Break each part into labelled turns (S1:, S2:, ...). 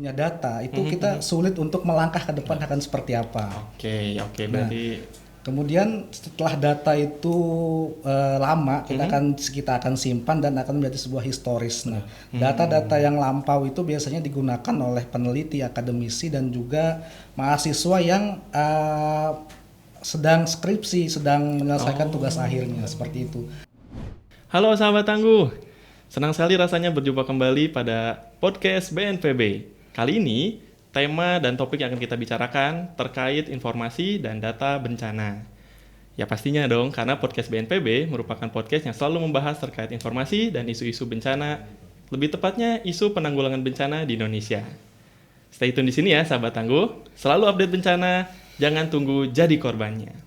S1: punya data itu kita sulit untuk melangkah ke depan akan seperti apa.
S2: Oke, berarti
S1: kemudian setelah data itu lama, kita akan simpan dan akan menjadi sebuah historis. Nah, data-data yang lampau itu biasanya digunakan oleh peneliti, akademisi, dan juga mahasiswa yang sedang skripsi, sedang menyelesaikan tugas akhirnya, seperti itu.
S2: Halo sahabat tangguh, senang sekali rasanya berjumpa kembali pada podcast BNPB. Kali ini, tema dan topik yang akan kita bicarakan terkait informasi dan data bencana. Ya pastinya dong, karena podcast BNPB merupakan podcast yang selalu membahas terkait informasi dan isu-isu bencana, lebih tepatnya isu penanggulangan bencana di Indonesia. Stay tune di sini ya sahabat tangguh, selalu update bencana, jangan tunggu jadi korbannya.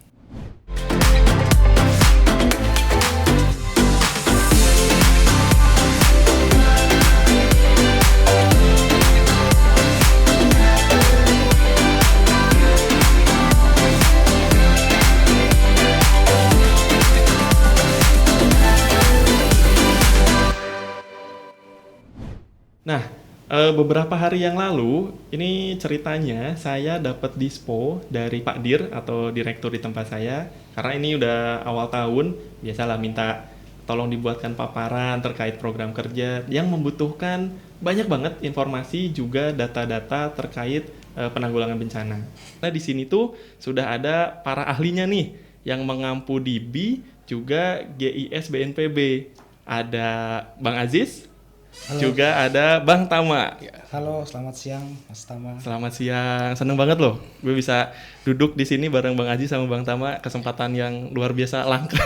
S2: Nah, beberapa hari yang lalu, ini ceritanya saya dapat dispo dari Pak Dir atau direktur di tempat saya. Karena ini udah awal tahun, biasalah minta tolong dibuatkan paparan terkait program kerja yang membutuhkan banyak banget informasi juga data-data terkait penanggulangan bencana. Nah, di sini tuh sudah ada para ahlinya nih yang mengampu DB juga GIS BNPB. Ada Bang Aziz. Halo. Juga ada Bang Tama.
S1: Halo, selamat siang Mas Tama.
S2: Selamat siang, seneng banget loh gue bisa duduk di sini bareng Bang Aziz sama Bang Tama, kesempatan yang luar biasa langka.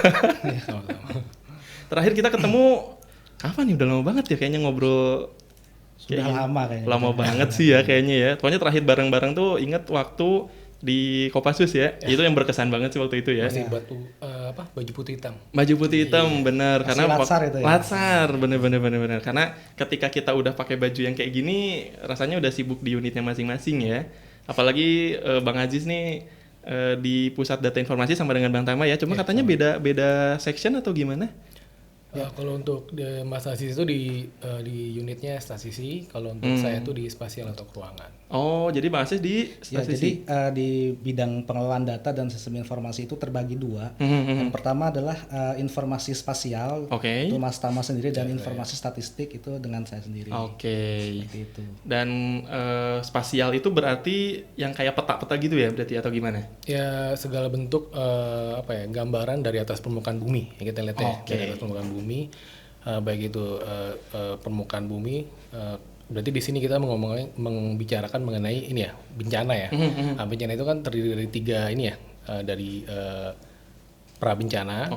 S2: Terakhir kita ketemu kapan nih? Udah lama banget ya kayaknya ngobrol.
S1: Sudah lama kayaknya.
S2: Lama banget sih ya kayaknya ya. Pokoknya terakhir bareng-bareng tuh inget waktu di Kopassus ya. Itu yang berkesan banget sih waktu itu ya.
S3: Masih baju putih hitam.
S2: Baju putih hitam, bener. Karena
S1: latsar itu ya.
S2: Latsar, bener. Karena ketika kita udah pakai baju yang kayak gini, rasanya udah sibuk di unitnya masing-masing ya. Apalagi Bang Aziz nih di pusat data informasi sama dengan Bang Tama ya. Cuma katanya beda section atau gimana?
S3: Ya, kalau untuk Mas Aziz itu di unitnya statisi, kalau untuk saya itu di spasial atau keuangan.
S2: Oh, jadi Bang Aziz di statisi.
S1: Jadi di bidang pengelolaan data dan sistem informasi itu terbagi dua. Yang pertama adalah informasi spasial, itu Mas Tama sendiri, dan informasi statistik itu dengan saya sendiri. Seperti itu.
S2: Dan spasial itu berarti yang kayak peta-peta gitu ya, berarti atau gimana?
S3: Ya, segala bentuk gambaran dari atas permukaan bumi yang kita lihat ya, dari atas permukaan bumi, baik itu permukaan bumi. Berarti di sini kita membicarakan mengenai ini ya, bencana ya. Bencana itu kan terdiri dari tiga ini ya, dari pra bencana,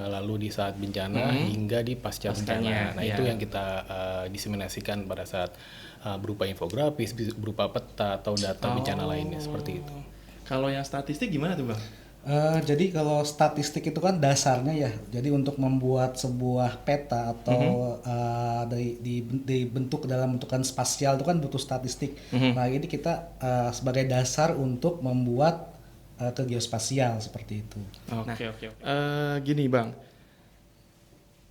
S3: lalu di saat bencana hingga di pasca bencana. Nah itu yang kita diseminasikan pada saat berupa infografis, berupa peta atau data bencana lainnya seperti itu.
S2: Kalau yang statistik gimana tuh Bang?
S1: Jadi kalau statistik itu kan dasarnya ya, jadi untuk membuat sebuah peta atau dibentuk dalam bentukan spasial itu kan butuh statistik. Nah ini kita sebagai dasar untuk membuat ke geospasial seperti itu.
S2: Oke. Gini Bang,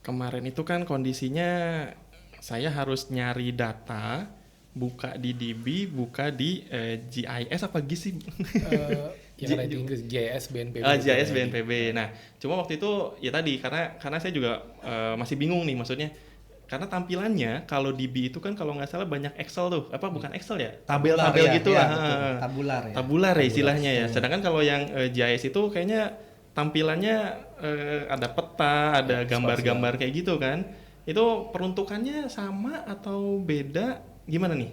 S2: kemarin itu kan kondisinya saya harus nyari data, buka di DB, buka di GIS apa GIS sih?
S3: Yang di Inggris GIS BNPB.
S2: GIS BNPB. Nah, cuma waktu itu ya tadi karena saya juga masih bingung nih, maksudnya karena tampilannya kalau DB itu kan kalau nggak salah banyak Excel tuh, bukan Excel ya? Tabel-tabel gitu lah. Tabular ya istilahnya ya. Sedangkan kalau yang GIS itu kayaknya tampilannya ada peta, ada gambar-gambar kayak gitu kan. Itu peruntukannya sama atau beda? Gimana nih?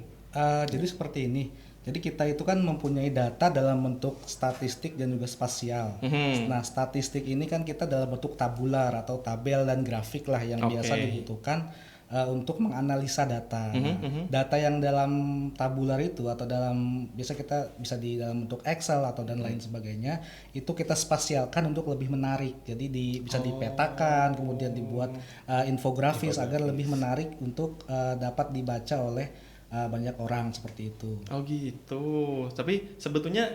S1: Jadi seperti ini. Jadi kita itu kan mempunyai data dalam bentuk statistik dan juga spasial. Nah, statistik ini kan kita dalam bentuk tabular atau tabel dan grafik lah yang biasa dibutuhkan untuk menganalisa data. Data yang dalam tabular itu atau biasa kita bisa di dalam bentuk Excel atau dan lain sebagainya, itu kita spasialkan untuk lebih menarik. Jadi bisa dipetakan, kemudian dibuat infografis agar lebih menarik untuk dapat dibaca oleh banyak orang seperti itu.
S2: Oh gitu. Tapi sebetulnya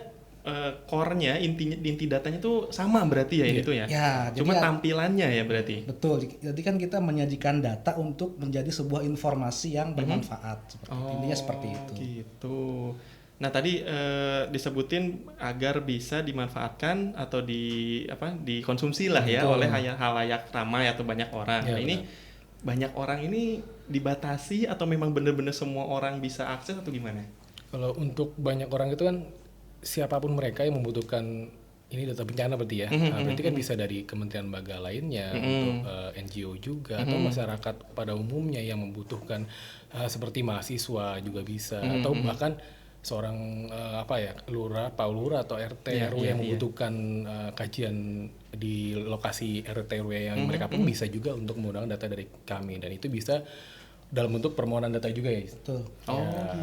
S2: core-nya, inti datanya tuh sama berarti ya ini tuh ya.
S1: Ya,
S2: Cuma
S1: jadi
S2: tampilannya ya berarti.
S1: betul. Jadi kan kita menyajikan data untuk menjadi sebuah informasi yang bermanfaat. Intinya seperti itu.
S2: Gitu. Nah tadi disebutin agar bisa dimanfaatkan atau dikonsumsi lah ya oleh halayak ramai atau banyak orang.
S3: Ya,
S2: nah ini banyak orang ini dibatasi atau memang benar-benar semua orang bisa akses atau gimana?
S3: Kalau untuk banyak orang itu kan siapapun mereka yang membutuhkan ini data bencana berarti ya. Nah, berarti kan bisa dari kementerian lembaga lainnya, untuk NGO juga, atau masyarakat pada umumnya yang membutuhkan seperti mahasiswa juga bisa, atau bahkan seorang lurah, Pak Lurah atau RT RW yang membutuhkan kajian di lokasi RT RW yang mereka pun bisa juga untuk menggunakan data dari kami, dan itu bisa dalam bentuk permohonan data juga ya.
S1: Betul.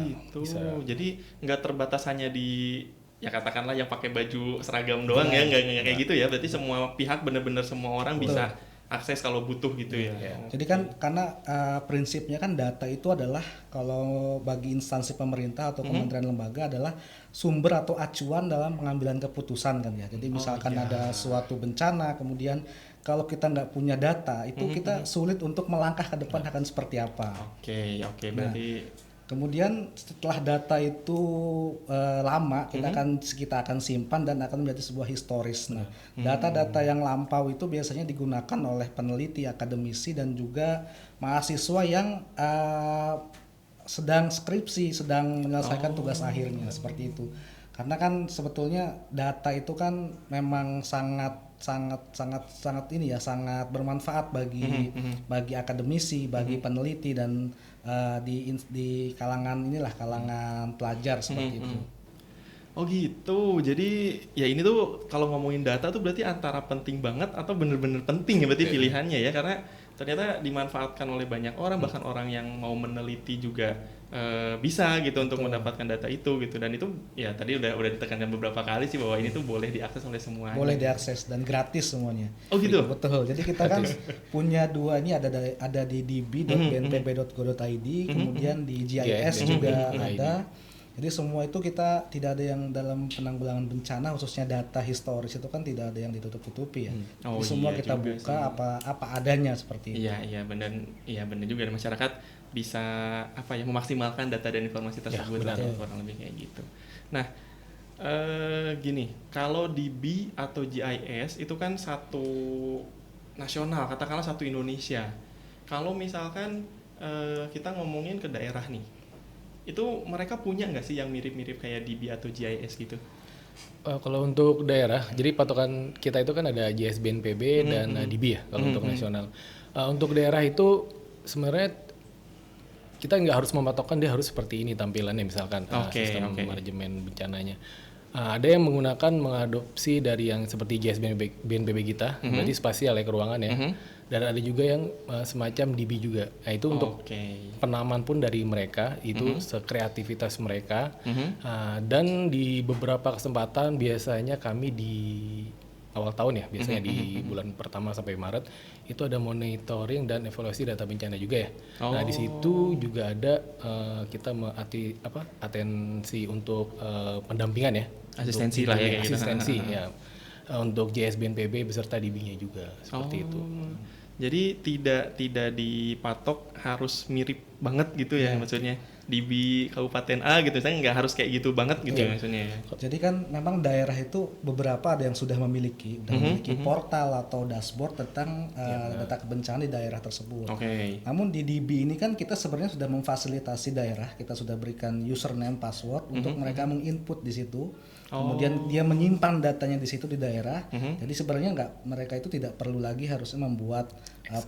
S2: Gitu. Bisa. Jadi nggak terbatas hanya di ya katakanlah yang pakai baju seragam doang ya, nggak kayak gitu ya. Berarti semua pihak benar-benar semua orang bisa akses kalau butuh gitu ya.
S1: Jadi kan karena prinsipnya kan data itu adalah kalau bagi instansi pemerintah atau kementerian lembaga adalah sumber atau acuan dalam pengambilan keputusan kan ya. Jadi misalkan ada suatu bencana, kemudian kalau kita nggak punya data itu kita sulit untuk melangkah ke depan akan seperti apa.
S2: Oke, berarti
S1: kemudian setelah data itu lama kita akan simpan dan akan menjadi sebuah historis. Nah, data-data yang lampau itu biasanya digunakan oleh peneliti, akademisi dan juga mahasiswa yang sedang skripsi, sedang menyelesaikan tugas akhirnya seperti itu. Karena kan sebetulnya data itu kan memang sangat bermanfaat bagi akademisi, bagi peneliti dan di kalangan pelajar seperti itu.
S2: Oh gitu. Jadi ya ini tuh kalau ngomongin data tuh berarti antara penting banget atau bener-bener penting ya berarti pilihannya ya, karena ternyata dimanfaatkan oleh banyak orang, bahkan orang yang mau meneliti juga bisa gitu untuk mendapatkan data itu gitu. Dan itu ya tadi udah ditekankan beberapa kali sih bahwa ini tuh boleh diakses oleh semua.
S1: Boleh diakses dan gratis semuanya.
S2: Oh gitu.
S1: Betul. Jadi kita kan punya dua ini ada di db.bnpb.go.id, kemudian di GIS juga ada. Jadi semua itu kita tidak ada yang dalam penanggulangan bencana khususnya data historis itu kan tidak ada yang ditutup-tutupi ya. Jadi semua kita buka apa adanya seperti itu.
S2: Iya benar juga, masyarakat bisa memaksimalkan data dan informasi tersebut atau kurang lebih kayak gitu. Nah, gini, kalau DB atau GIS itu kan satu nasional, katakanlah satu Indonesia. Kalau misalkan kita ngomongin ke daerah nih, itu mereka punya nggak sih yang mirip-mirip kayak DB atau GIS gitu?
S3: Kalau untuk daerah, jadi patokan kita itu kan ada GIS BNPB dan DB ya kalau untuk nasional. Untuk daerah itu sebenarnya kita nggak harus mematokkan dia harus seperti ini tampilannya, misalkan sistem manajemen bencananya. Ada yang mengadopsi dari yang seperti GIS BNPB kita, berarti spasial ya, keuangan ya. Dan ada juga yang semacam DB juga. Nah itu untuk penamaan pun dari mereka, itu sekreativitas mereka. Dan di beberapa kesempatan biasanya kami di awal tahun ya, biasanya di bulan pertama sampai Maret itu ada monitoring dan evaluasi data bencana juga ya. Nah di situ juga ada kita atensi untuk pendampingan ya,
S2: asistensi lah ya,
S3: asistensi ya, untuk GIS BNPB beserta DB-nya juga seperti itu.
S2: Jadi tidak dipatok harus mirip banget gitu ya, maksudnya DB Kabupaten A gitu, saya nggak harus kayak gitu banget gitu ya maksudnya.
S1: Jadi kan memang daerah itu beberapa ada yang sudah memiliki portal atau dashboard tentang data kebencanaan di daerah tersebut. Namun di DB ini kan kita sebenarnya sudah memfasilitasi daerah, kita sudah berikan username, password untuk mereka menginput di situ. Kemudian dia menyimpan datanya di situ di daerah. Jadi sebenarnya mereka itu tidak perlu lagi harusnya membuat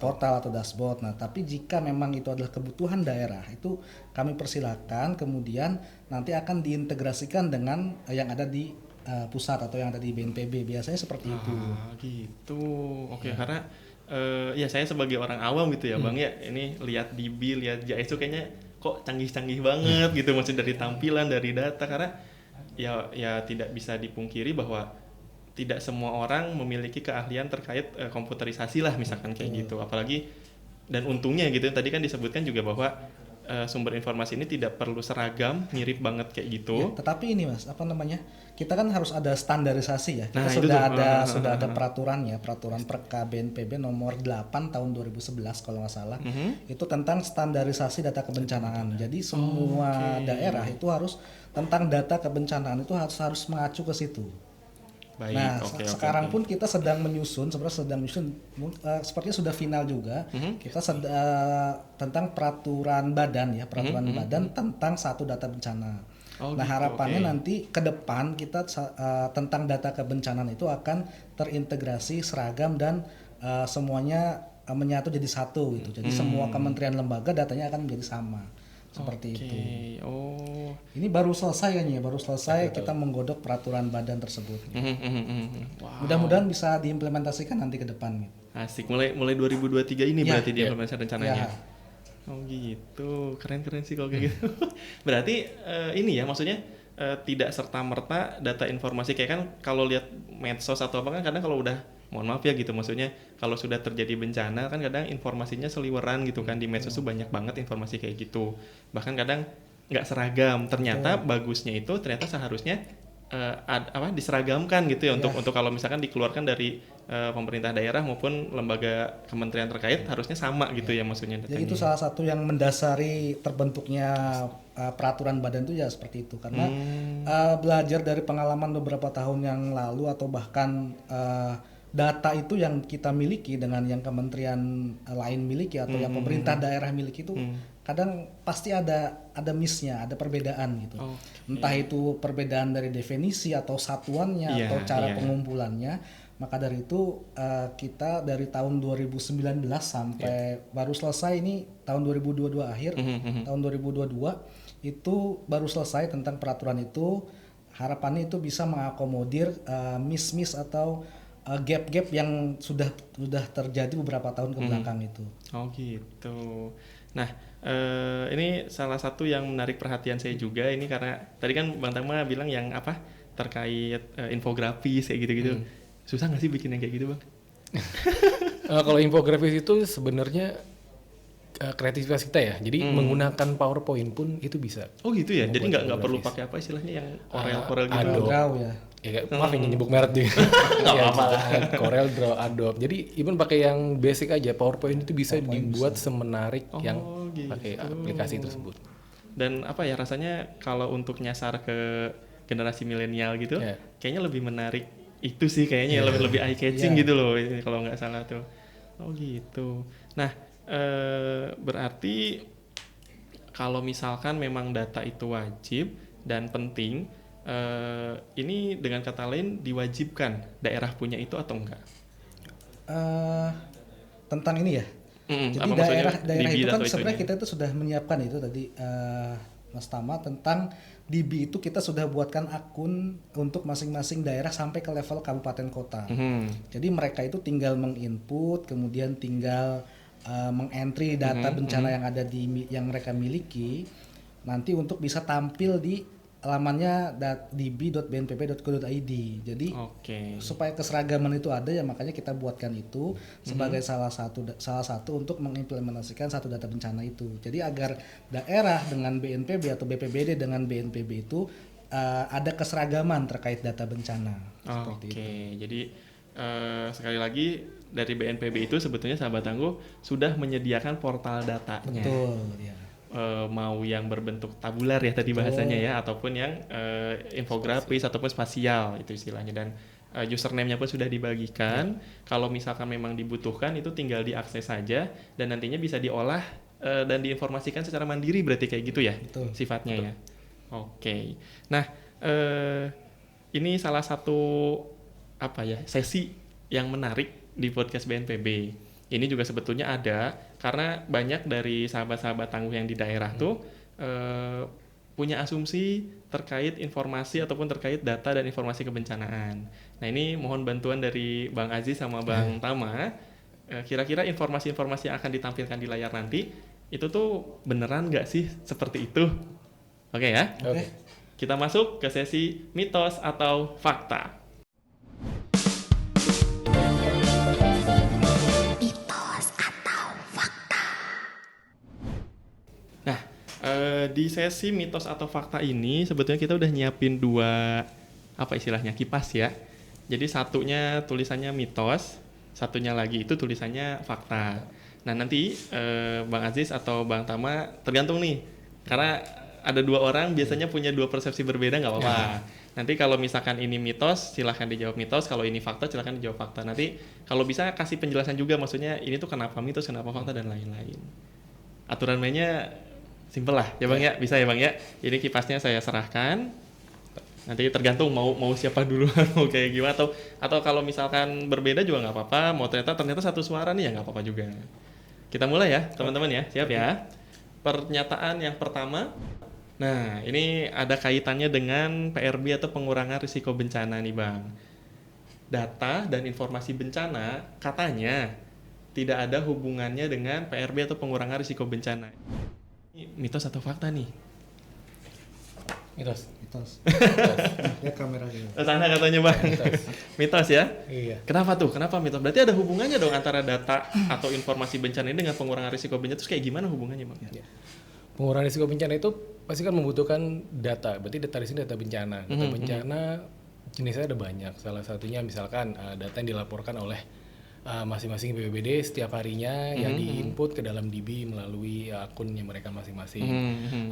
S1: portal atau dashboard. Nah, tapi jika memang itu adalah kebutuhan daerah, itu kami persilakan kemudian nanti akan diintegrasikan dengan yang ada di pusat atau yang ada di BNPB. Biasanya seperti itu.
S2: Gitu. Karena ya saya sebagai orang awam gitu ya, Bang ya, ini lihat DB, lihat GIS itu kayaknya kok canggih-canggih banget gitu, maksudnya dari tampilan, dari data, karena ya tidak bisa dipungkiri bahwa tidak semua orang memiliki keahlian terkait komputerisasi lah misalkan kayak gitu, apalagi dan untungnya gitu tadi kan disebutkan juga bahwa sumber informasi ini tidak perlu seragam, mirip banget kayak gitu.
S1: Ya, tetapi ini Mas, apa namanya? Kita kan harus ada standarisasi ya. Kita
S2: Nah, itu
S1: sudah ada peraturannya, peraturan Perka BNPB nomor 8 tahun 2011 kalau nggak salah. Itu tentang standarisasi data kebencanaan. Jadi semua daerah itu harus tentang data kebencanaan itu harus mengacu ke situ.
S2: Baik,
S1: Nah, sekarang
S2: oke.
S1: pun kita sedang menyusun, sepertinya sudah final juga. Kita tentang peraturan badan ya, peraturan badan tentang satu data bencana.
S2: Oh,
S1: Nah,
S2: gitu,
S1: harapannya
S2: oke.
S1: nanti ke depan kita tentang data kebencanaan itu akan terintegrasi, seragam dan semuanya menyatu jadi satu gitu. Jadi semua kementerian lembaga datanya akan menjadi sama. Seperti
S2: Oke.
S1: itu.
S2: Oh.
S1: Ini baru selesai kayaknya, baru selesai kita menggodok peraturan badan tersebut.
S2: Wow.
S1: Mudah-mudahan bisa diimplementasikan nanti ke depan.
S2: Asik, mulai 2023 ini
S1: Ya,
S2: berarti diimplementasikan rencananya.
S1: Ya.
S2: Oh gitu, keren gitu kalau kayak gitu. Berarti ini ya maksudnya tidak serta-merta data informasi kayak kan kalau lihat medsos atau apa kan kadang kalau udah mohon maaf ya gitu maksudnya kalau sudah terjadi bencana kan kadang informasinya seliweran gitu kan di medsos tuh banyak banget informasi kayak gitu. Bahkan kadang nggak seragam. Ternyata bagusnya itu ternyata seharusnya diseragamkan gitu ya untuk kalau misalkan dikeluarkan dari pemerintah daerah maupun lembaga kementerian terkait harusnya sama gitu ya maksudnya
S1: Jadi
S2: datanya.
S1: itu salah satu yang mendasari terbentuknya peraturan badan itu ya seperti itu karena belajar dari pengalaman beberapa tahun yang lalu atau bahkan data itu yang kita miliki dengan yang kementerian lain miliki atau yang pemerintah daerah miliki itu kadang pasti ada miss-nya, ada perbedaan gitu. Entah itu perbedaan dari definisi atau satuannya atau cara pengumpulannya. Maka dari itu kita dari tahun 2019 sampai baru selesai ini tahun 2022 akhir, tahun 2022 itu baru selesai tentang peraturan itu. Harapannya itu bisa mengakomodir miss atau gap-gap yang sudah terjadi beberapa tahun ke belakang itu.
S2: Oh gitu. Nah, ini salah satu yang menarik perhatian saya juga ini karena tadi kan Bang Tama bilang yang apa terkait infografis kayak gitu-gitu. Susah nggak sih bikin yang kayak gitu, Bang?
S3: Kalau infografis itu sebenarnya kreativitas kita ya. Jadi menggunakan PowerPoint pun itu bisa.
S2: Oh gitu ya. Jadi
S3: Membuat
S2: nggak perlu
S3: infografis.
S2: pakai apa istilahnya yang Corel gitu.
S3: Adobe.
S1: Draw ya.
S3: Ya, maaf ini nyebut merek juga. Ya, Corel Draw Adobe. Jadi even pakai yang basic aja PowerPoint itu bisa dibuat semenarik yang
S2: gitu.
S3: pakai aplikasi tersebut.
S2: Dan apa ya rasanya kalau untuk nyasar ke generasi milenial gitu, kayaknya lebih menarik itu sih kayaknya lebih eye catching gitu loh kalau nggak salah tuh. Oh gitu. Nah berarti kalau misalkan memang data itu wajib dan penting, ini dengan kata lain diwajibkan daerah punya itu atau enggak?
S1: Tentang ini ya. Jadi daerah itu kan sebenarnya kita itu sudah menyiapkan itu tadi Mas Tama tentang DB itu kita sudah buatkan akun untuk masing-masing daerah sampai ke level kabupaten kota. Jadi mereka itu tinggal menginput, kemudian tinggal mengentry data bencana yang ada yang mereka miliki, nanti untuk bisa tampil di alamannya db.bnpp.go.id. Jadi supaya keseragaman itu ada ya makanya kita buatkan itu sebagai salah satu untuk mengimplementasikan satu data bencana itu. Jadi agar daerah dengan BNPB atau BPBD dengan BNPB itu ada keseragaman terkait data bencana. Seperti itu.
S2: Jadi sekali lagi dari BNPB itu sebetulnya sahabat tangguh sudah menyediakan portal datanya.
S1: Betul ya.
S2: Mau yang berbentuk tabular ya tadi bahasanya ya ataupun yang infografis ataupun spasial itu istilahnya dan username-nya pun sudah dibagikan. Kalau misalkan memang dibutuhkan itu tinggal diakses saja dan nantinya bisa diolah dan diinformasikan secara mandiri berarti kayak gitu ya.
S1: Betul.
S2: Sifatnya ya. Nah, ini salah satu sesi yang menarik di podcast BNPB. Ini juga sebetulnya ada karena banyak dari sahabat-sahabat tangguh yang di daerah tuh punya asumsi terkait informasi ataupun terkait data dan informasi kebencanaan. Nah ini mohon bantuan dari Bang Aziz sama Bang Tama. Kira-kira informasi-informasi yang akan ditampilkan di layar nanti itu tuh beneran nggak sih seperti itu? Oke ya?
S3: Oke.
S2: Kita masuk ke sesi mitos atau fakta. Di sesi mitos atau fakta ini sebetulnya kita udah nyiapin dua apa istilahnya kipas ya. Jadi satunya tulisannya mitos, satunya lagi itu tulisannya fakta. Nah nanti Bang Aziz atau Bang Tama tergantung nih, karena ada dua orang biasanya punya dua persepsi berbeda nggak apa-apa. Nanti kalau misalkan ini mitos, silahkan dijawab mitos. Kalau ini fakta, silahkan dijawab fakta. Nanti kalau bisa kasih penjelasan juga, maksudnya ini tuh kenapa mitos, kenapa fakta, dan lain-lain. Aturan mainnya simple lah, ya Bang ya. Bisa ya Bang ya. Ini kipasnya saya serahkan. Nanti tergantung mau siapa duluan, mau kayak gimana. Atau kalau misalkan berbeda juga nggak apa-apa. Mau ternyata satu suara nih ya nggak apa-apa juga. Kita mulai ya teman-teman ya. Siap ya. Pernyataan yang pertama. Nah, ini ada kaitannya dengan PRB atau pengurangan risiko bencana nih Bang. Data dan informasi bencana katanya tidak ada hubungannya dengan PRB atau pengurangan risiko bencana. Ini mitos atau fakta nih?
S3: Mitos.
S1: Ya kamera dulu.
S2: Sana katanya Bang. Mitos ya?
S3: Iya.
S2: Kenapa tuh? Kenapa mitos? Berarti ada hubungannya dong antara data atau informasi bencana ini dengan pengurangan risiko bencana. Terus kayak gimana hubungannya Bang?
S3: Ya. Pengurangan risiko bencana itu pasti kan membutuhkan data. Berarti data di sini data bencana. Data bencana jenisnya ada banyak. Salah satunya misalkan data yang dilaporkan oleh masing-masing BPBD setiap harinya yang diinput ke dalam DB melalui akunnya mereka masing-masing.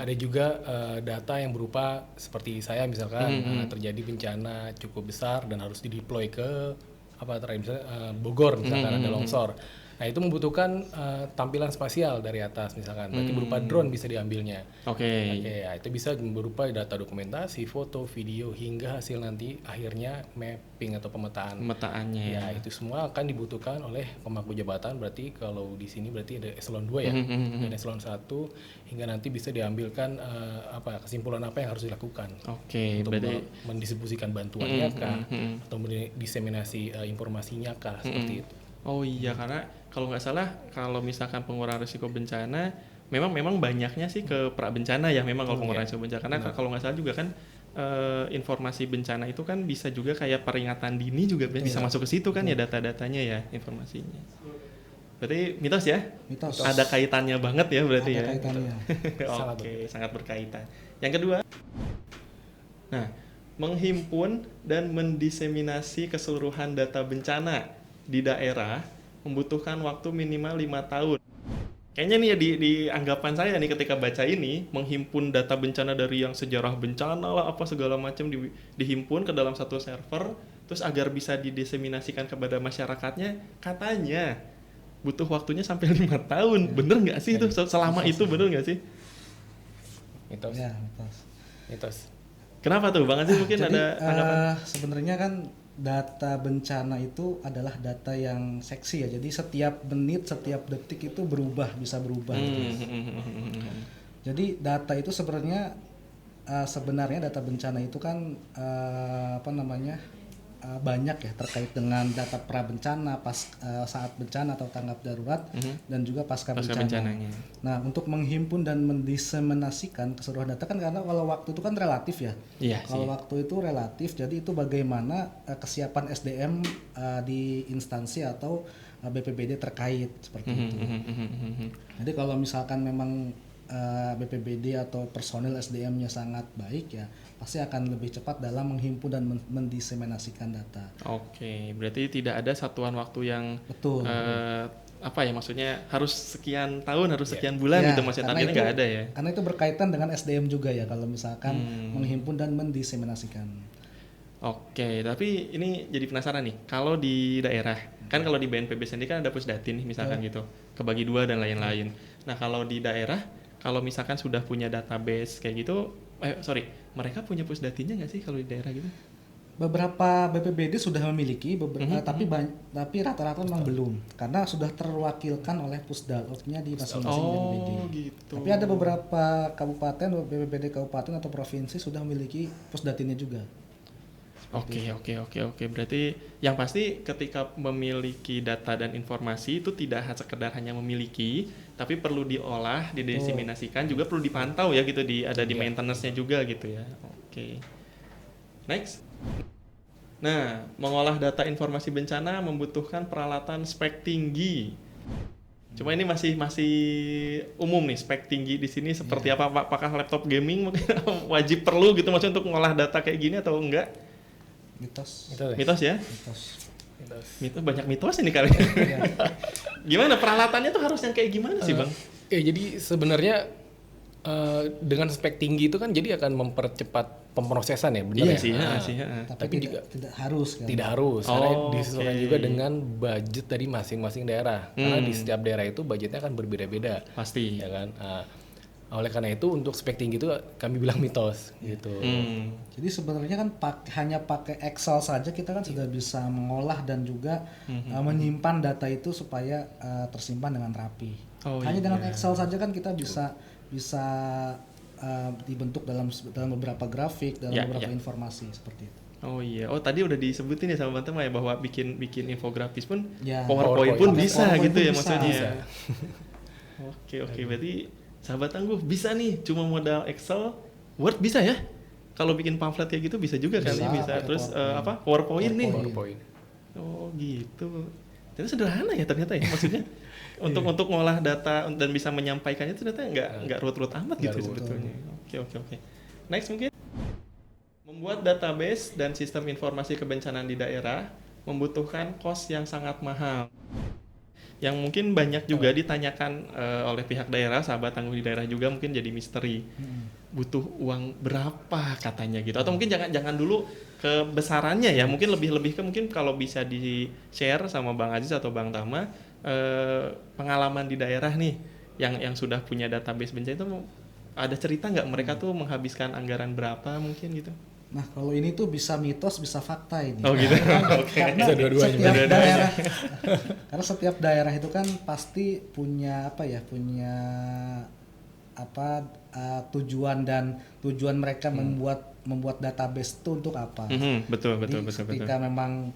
S3: Ada juga data yang berupa seperti saya misalkan terjadi bencana cukup besar dan harus dideploy ke misalnya Bogor misalkan ada longsor. Nah itu membutuhkan tampilan spasial dari atas misalkan, berarti berupa drone bisa diambilnya. Oke, ya, itu bisa berupa data dokumentasi, foto, video hingga hasil nanti akhirnya mapping atau pemetaannya. Ya itu semua akan dibutuhkan oleh pemangku jabatan. Berarti kalau di sini berarti ada eselon 2 ya, dan eselon 1 hingga nanti bisa diambilkan kesimpulan apa yang harus dilakukan. Untuk berarti mendistribusikan bantuannya kah, atau mendiseminasi informasinya kah, seperti itu.
S2: Oh iya, karena kalau nggak salah kalau misalkan pengurangan risiko bencana memang banyaknya sih ke pra bencana ya, memang kalau pengurangan risiko bencana, karena kalau nggak salah juga kan informasi bencana itu kan bisa juga kayak peringatan dini juga bisa masuk ke situ kan ya, data-datanya ya, informasinya. Berarti mitos ya?
S1: Mitos.
S2: Ada kaitannya banget ya berarti
S1: Ada
S2: ya.
S1: kaitannya.
S2: Oke, sangat berkaitan. Yang kedua, nah, menghimpun dan mendiseminasi keseluruhan data bencana di daerah membutuhkan waktu minimal 5 tahun. Kayaknya nih ya di anggapan saya nih ketika baca ini, menghimpun data bencana dari yang sejarah bencana lah apa segala macam dihimpun ke dalam satu server, terus agar bisa didiseminasikan kepada masyarakatnya, katanya butuh waktunya sampai 5 tahun. Bener nggak sih itu? Selama itu bener nggak sih?
S3: Mitos.
S1: Ya,
S3: Mitos.
S2: Kenapa tuh Bang Aziz mungkin
S1: jadi,
S2: ada tanggapan?
S1: Sebenarnya kan data bencana itu adalah data yang seksi ya. Jadi setiap menit, setiap detik itu bisa berubah. Jadi data itu sebenarnya data bencana itu kan banyak ya terkait dengan data pra bencana, saat bencana atau tanggap darurat, dan juga pasca bencana. Nah, untuk menghimpun dan mendiseminasikan keseluruhan data kan, karena kalau waktu itu kan relatif ya. Kalau waktu itu relatif, jadi itu bagaimana kesiapan SDM di instansi atau BPBD terkait seperti itu. Jadi kalau misalkan memang BPBD atau personil SDM-nya sangat baik ya, pasti akan lebih cepat dalam menghimpun dan mendiseminasikan data.
S2: Oke, berarti tidak ada satuan waktu yang
S1: betul.
S2: Maksudnya harus sekian tahun, harus sekian bulan gitu, maksudnya targetnya nggak ada ya?
S1: Karena itu berkaitan dengan SDM juga ya, kalau misalkan menghimpun dan mendiseminasikan.
S2: Oke, tapi ini jadi penasaran nih, kalau di daerah, kan kalau di BNPB sendiri kan ada pusdatin nih misalkan gitu, kebagi 2 dan lain-lain. Nah kalau di daerah, kalau misalkan sudah punya database kayak gitu, mereka punya pusdatinnya nggak sih kalau di daerah gitu?
S1: Beberapa BPBD sudah memiliki, tapi rata-rata memang belum, karena sudah terwakilkan oleh pusdalopnya di masing-masing BPBD.
S2: Gitu.
S1: Tapi ada beberapa kabupaten, BPBD kabupaten atau provinsi sudah memiliki pusdatinnya juga.
S2: Oke. Berarti yang pasti ketika memiliki data dan informasi itu tidak sekedar hanya memiliki, tapi perlu diolah, didiseminasikan, juga perlu dipantau ya gitu, ada di maintenance-nya juga gitu ya. Oke. Next. Nah, mengolah data informasi bencana membutuhkan peralatan spek tinggi. Cuma ini masih umum nih, spek tinggi di sini seperti apa? Apakah laptop gaming mungkin wajib perlu gitu maksudnya untuk ngolah data kayak gini atau enggak?
S1: Mitos.
S2: Mitos ya?
S1: Mitos.
S2: Banyak mitos ini kali. Gimana peralatannya tuh harus yang kayak gimana sih, Bang?
S3: Ya jadi sebenarnya dengan spek tinggi itu kan jadi akan mempercepat pemrosesan ya, benar
S2: Iya
S3: ya?
S2: sih.
S1: Tapi tidak harus kan.
S3: Tidak harus, karena
S2: Oh,
S3: disesuaikan
S2: oke.
S3: juga dengan budget dari masing-masing daerah. Karena di setiap daerah itu budgetnya kan berbeda-beda,
S2: Pasti.
S3: ya kan. Oleh karena itu untuk spek tinggi itu kami bilang mitos gitu.
S1: Jadi sebenarnya kan hanya pakai Excel saja kita kan sudah bisa mengolah dan juga menyimpan data itu supaya tersimpan dengan rapi.
S2: Oh,
S1: Hanya
S2: iya.
S1: dengan Excel saja kan kita bisa dibentuk dalam beberapa grafik, dalam
S2: Ya,
S1: beberapa
S2: ya.
S1: informasi seperti itu.
S2: Oh iya, tadi udah disebutin ya sama Bang Tama ya bahwa bikin infografis pun
S1: Ya.
S2: PowerPoint pun
S1: PowerPoint.
S2: bisa
S1: PowerPoint
S2: gitu ya
S1: pun bisa.
S2: maksudnya.
S3: Bisa.
S2: Oke, berarti sahabat tangguh bisa nih cuma modal Excel, Word bisa ya? Kalau bikin pamflet kayak gitu bisa juga kan?
S1: Bisa,
S2: Bisa.
S1: pakai
S2: Terus
S1: PowerPoint.
S2: PowerPoint nih.
S3: PowerPoint.
S2: Oh gitu. Ternyata sederhana ya ternyata ya maksudnya. Untuk ngolah data dan bisa menyampaikannya itu ternyata nggak ruwet-ruwet amat
S3: Nggak
S2: gitu
S3: ruwet.
S2: sebetulnya. Oke. Next mungkin membuat database dan sistem informasi kebencanaan di daerah membutuhkan kos yang sangat mahal. Yang mungkin banyak juga ditanyakan oleh pihak daerah, sahabat tangguh di daerah juga mungkin jadi misteri. Butuh uang berapa katanya gitu. Atau mungkin jangan dulu ke besarannya ya, mungkin lebih ke mungkin kalau bisa di-share sama Bang Aziz atau Bang Tama pengalaman di daerah nih yang sudah punya database bencana itu ada cerita nggak mereka tuh menghabiskan anggaran berapa mungkin gitu?
S1: Nah, kalau ini tuh bisa mitos, bisa fakta ini.
S2: Oh gitu.
S1: Karena
S3: Bisa dua-duanya.
S1: setiap daerah, karena setiap daerah itu kan pasti punya tujuan mereka membuat database itu untuk apa.
S2: Betul.
S1: Ketika memang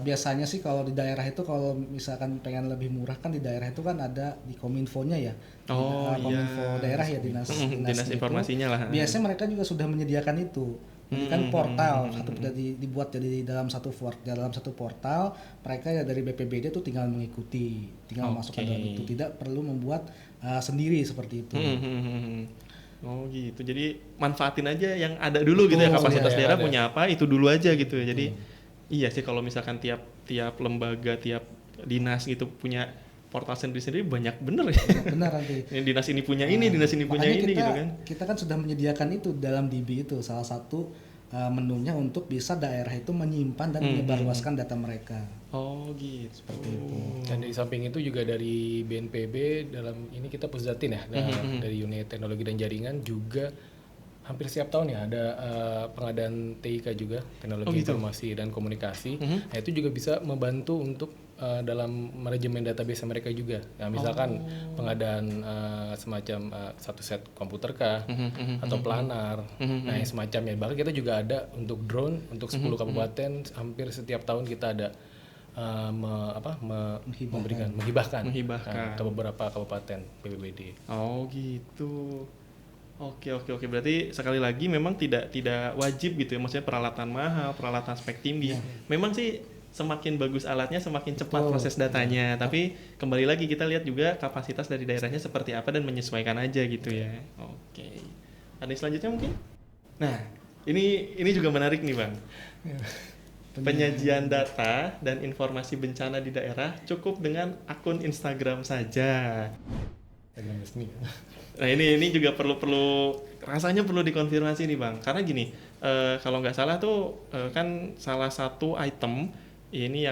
S1: biasanya sih kalau di daerah itu kalau misalkan pengen lebih murah kan di daerah itu kan ada di Kominfo-nya ya. Kominfo daerah ya dinas
S2: Dinas informasinya lah.
S1: Biasanya mereka juga sudah menyediakan itu. Jadi kan portal dibuat jadi dalam satu portal, mereka ya dari BPBD tuh tinggal mengikuti, tinggal masukkan dalam itu, tidak perlu membuat sendiri seperti itu.
S2: Oh gitu. Jadi manfaatin aja yang ada dulu gitu ya, kapasitas daerah punya apa itu dulu aja gitu ya. Jadi iya sih kalau misalkan tiap lembaga, tiap dinas gitu punya portal sendiri-sendiri banyak bener ya.
S1: Benar nanti.
S2: Dinas ini punya ini, dinas ini punya ini gitu kan.
S1: Kita kan sudah menyediakan itu dalam DB itu salah satu menunya untuk bisa daerah itu menyimpan dan menyebarluaskan data mereka.
S2: Oh gitu.
S1: Seperti itu.
S3: Dan di samping itu juga dari BNPB dalam ini kita pusdatin ya, dari unit teknologi dan jaringan juga hampir setiap tahun ya ada pengadaan TIK juga, teknologi informasi dan komunikasi. Nah itu juga bisa membantu untuk dalam manajemen database mereka juga. Nah misalkan pengadaan semacam satu set komputer kah atau planar, nah yang semacamnya. Bahkan kita juga ada untuk drone untuk 10 kabupaten hampir setiap tahun kita ada menghibahkan ke beberapa kabupaten BPBD.
S2: Oh gitu. Oke. Berarti sekali lagi memang tidak wajib gitu ya, maksudnya peralatan mahal, peralatan spek tinggi. Memang sih semakin bagus alatnya, semakin cepat proses datanya. Tapi kembali lagi kita lihat juga kapasitas dari daerahnya seperti apa dan menyesuaikan aja gitu ya. Oke. Ada yang selanjutnya mungkin? Nah, ini juga menarik nih Bang. Penyajian data dan informasi bencana di daerah cukup dengan akun Instagram saja. Nah ini juga rasanya perlu dikonfirmasi nih Bang, karena gini, kalau nggak salah tuh kan salah satu item ini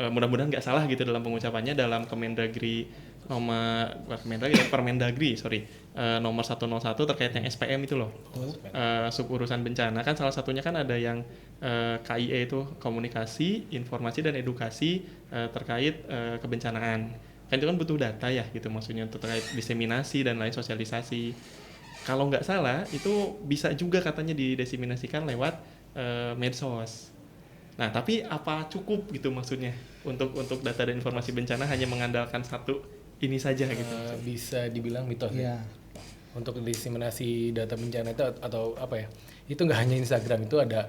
S2: mudah-mudahan nggak salah gitu dalam pengucapannya dalam Permendagri nomor 101 terkait yang SPM itu loh, suburusan bencana kan salah satunya kan ada yang KIE itu komunikasi, informasi dan edukasi terkait kebencanaan. Kan itu kan butuh data ya gitu maksudnya untuk terkait diseminasi dan lain sosialisasi. Kalau nggak salah itu bisa juga katanya didiseminasikan lewat medsos. Nah tapi apa cukup gitu maksudnya untuk data dan informasi bencana hanya mengandalkan satu ini saja gitu?
S3: Bisa dibilang mitos
S1: ya.
S3: Untuk diseminasi data bencana itu atau apa ya? Itu nggak hanya Instagram, itu ada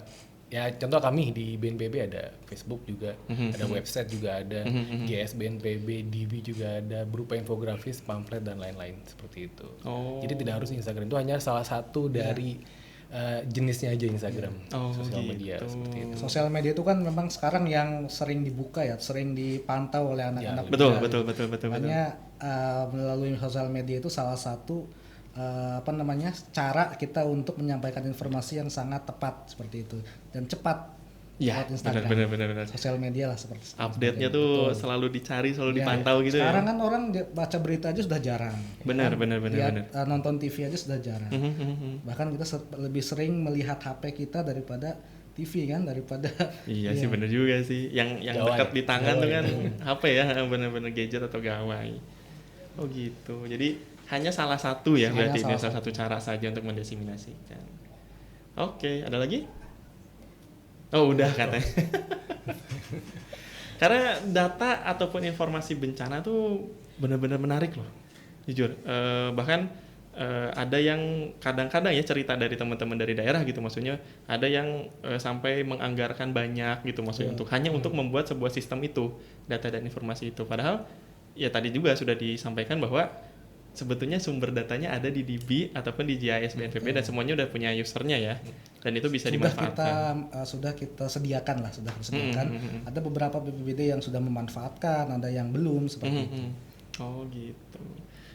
S3: ya contoh kami di BNPB ada Facebook juga, ada website juga ada, GS BNPB, DB juga ada, berupa infografis, pamflet dan lain-lain seperti itu. Jadi tidak harus Instagram, itu hanya salah satu dari jenisnya aja Instagram, sosial media seperti itu.
S1: Sosial media itu kan memang sekarang yang sering dibuka ya, sering dipantau oleh anak-anak
S2: Betul.
S1: Makanya melalui sosial media itu salah satu cara kita untuk menyampaikan informasi yang sangat tepat seperti itu dan cepat.
S2: Iya, benar.
S1: Sosial media lah seperti
S2: update-nya tuh selalu dicari, selalu dipantau gitu ya.
S1: Sekarang kan orang baca berita aja sudah jarang.
S2: Benar.
S1: Nonton TV aja sudah jarang. Bahkan kita lebih sering melihat HP kita daripada TV kan, daripada
S2: Iya sih, benar juga sih. Yang dekat di tangan tuh kan HP ya, benar-benar gadget atau gawai. Oh gitu. Jadi hanya salah satu ya, berarti ini salah satu cara saja untuk mendesiminasikan. Oke, ada lagi? Oh udah katanya. Karena data ataupun informasi bencana tuh benar-benar menarik loh, jujur. Bahkan ada yang kadang-kadang ya cerita dari teman-teman dari daerah gitu, maksudnya ada yang sampai menganggarkan banyak gitu, maksudnya untuk membuat sebuah sistem itu, data dan informasi itu. Padahal ya tadi juga sudah disampaikan bahwa sebetulnya sumber datanya ada di DB ataupun di GIS BNPB dan semuanya udah punya usernya ya, dan itu bisa dimanfaatkan.
S1: Sudah kita sediakan. Ada beberapa BPBD yang sudah memanfaatkan, ada yang belum seperti itu.
S2: Oh gitu.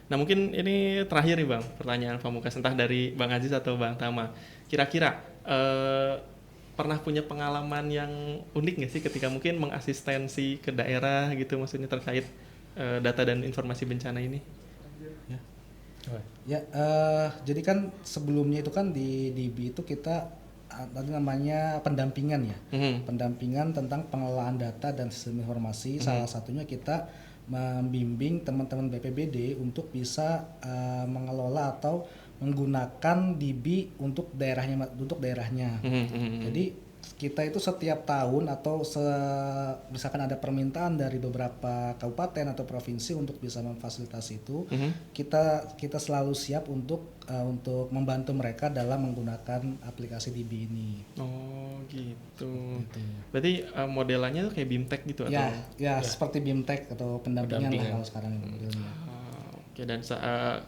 S2: Nah mungkin ini terakhir nih Bang, pertanyaan pamungkas entah dari Bang Aziz atau Bang Tama. Kira-kira pernah punya pengalaman yang unik nggak sih ketika mungkin mengasistensi ke daerah gitu, maksudnya terkait data dan informasi bencana ini?
S1: Jadi kan sebelumnya itu kan di DB itu kita ada namanya pendampingan ya, pendampingan tentang pengelolaan data dan sistem informasi. Salah satunya kita membimbing teman-teman BPBD untuk bisa mengelola atau menggunakan DB untuk daerahnya. Jadi kita itu setiap tahun atau misalkan ada permintaan dari beberapa kabupaten atau provinsi untuk bisa memfasilitasi itu, kita selalu siap untuk membantu mereka dalam menggunakan aplikasi DB ini.
S2: Oh gitu. Berarti modelannya tuh kayak BIMTEK gitu atau?
S1: Ya seperti BIMTEK atau pendampingan lah kalau sekarang modelnya.
S2: Oke, dan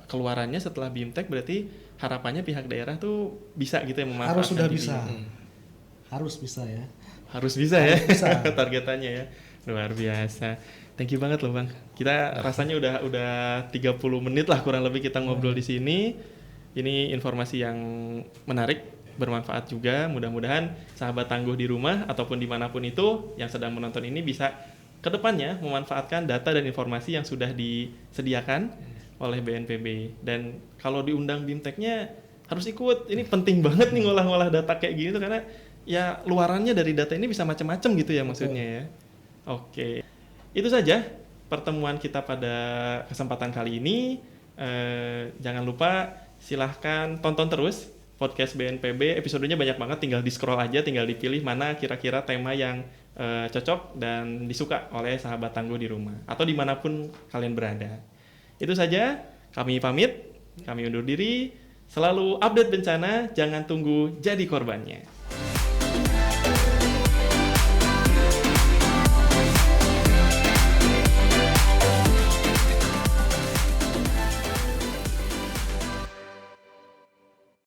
S2: keluarannya setelah BIMTEK berarti harapannya pihak daerah tuh bisa gitu ya memanfaatkan
S1: harus sudah
S2: DB.
S1: bisa. Harus bisa ya.
S2: Targetannya ya. Luar biasa. Thank you banget loh Bang. Kita rasanya udah 30 menit lah kurang lebih kita ngobrol di sini. Ini informasi yang menarik, bermanfaat juga. Mudah-mudahan sahabat tangguh di rumah ataupun dimanapun itu yang sedang menonton ini bisa kedepannya memanfaatkan data dan informasi yang sudah disediakan oleh BNPB. Dan kalau diundang BIMTEK-nya harus ikut. Ini penting banget nih ngolah-ngolah data kayak gini tuh, karena ya luarannya dari data ini bisa macam-macam gitu ya maksudnya ya. Oke. Itu saja pertemuan kita pada kesempatan kali ini. Jangan lupa silahkan tonton terus podcast BNPB. Episodenya banyak banget, tinggal di scroll aja, tinggal dipilih mana kira-kira tema yang cocok dan disuka oleh sahabat tangguh di rumah atau dimanapun kalian berada. Itu saja, kami pamit, kami undur diri. Selalu update bencana, jangan tunggu jadi korbannya.